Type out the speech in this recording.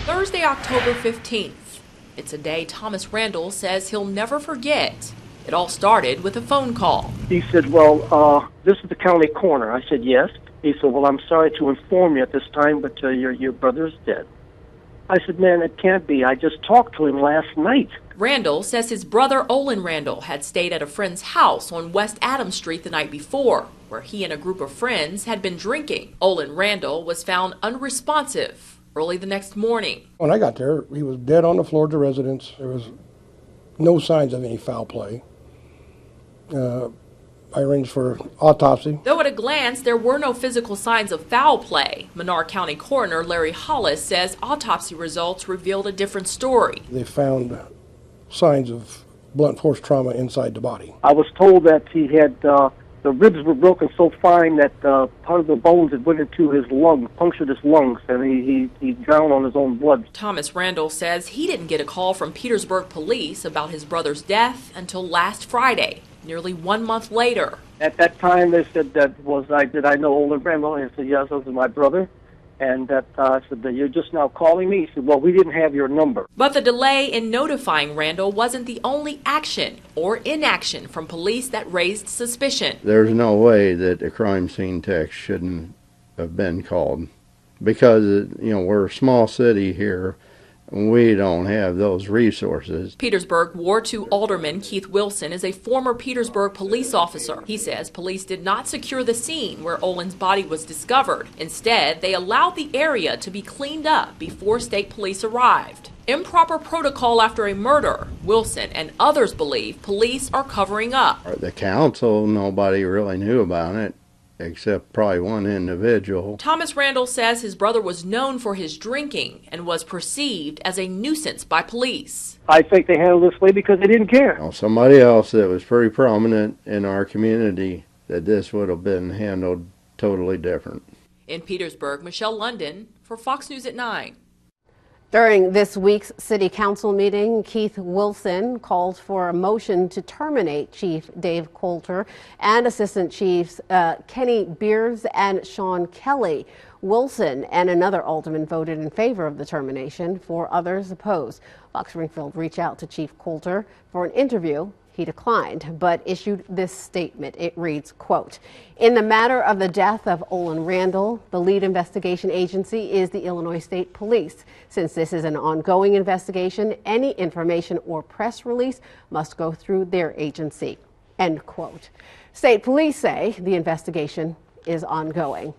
Thursday, October 15th. It's a day Thomas Randall says he'll never forget. It all started with a phone call. He said, well, this is the county coroner. I said, yes. He said, well, I'm sorry to inform you at this time, but your brother is dead. I said, man, it can't be. I just talked to him last night. Randall says his brother Olen Randall had stayed at a friend's house on West Adams Street the night before, where he and a group of friends had been drinking. Olen Randall was found unresponsive early the next morning. When I got there, he was dead on the floor of the residence. There was no signs of any foul play. I arranged for autopsy. Though at a glance there were no physical signs of foul play, Menard County Coroner Larry Hollis says autopsy results revealed a different story. They found signs of blunt force trauma inside the body. I was told that he had, the ribs were broken so fine that part of the bones had went into his lung, punctured his lungs, and he drowned on his own blood. Thomas Randall says he didn't get a call from Petersburg police about his brother's death until last Friday, nearly 1 month later. At that time, they said, did I know Olen Randall? And I said, yes, this is my brother. And I said, you're just now calling me? He said, well, we didn't have your number. But the delay in notifying Randall wasn't the only action or inaction from police that raised suspicion. There's no way that a crime scene tech shouldn't have been called. Because, we're a small city here. We don't have those resources. Petersburg Ward 2 Alderman Keith Wilson is a former Petersburg police officer. He says police did not secure the scene where Olen's body was discovered. Instead, they allowed the area to be cleaned up before state police arrived. Improper protocol after a murder, Wilson and others believe police are covering up. The council, nobody really knew about it, except probably one individual. Thomas Randall says his brother was known for his drinking and was perceived as a nuisance by police. I think they handled this way because they didn't care. Somebody else that was pretty prominent in our community, that this would have been handled totally different. In Petersburg, Michelle London for Fox News at 9. During this week's City Council meeting, Keith Wilson called for a motion to terminate Chief Dave Coulter and Assistant Chiefs Kenny Beers and Sean Kelly. Wilson and another alderman voted in favor of the termination. 4 others opposed. Fox Springfield reached out to Chief Coulter for an interview. He declined, but issued this statement. It reads, quote, "In the matter of the death of Olen Randall, the lead investigation agency is the Illinois State Police. Since this is an ongoing investigation, any information or press release must go through their agency." End quote. State police say the investigation is ongoing.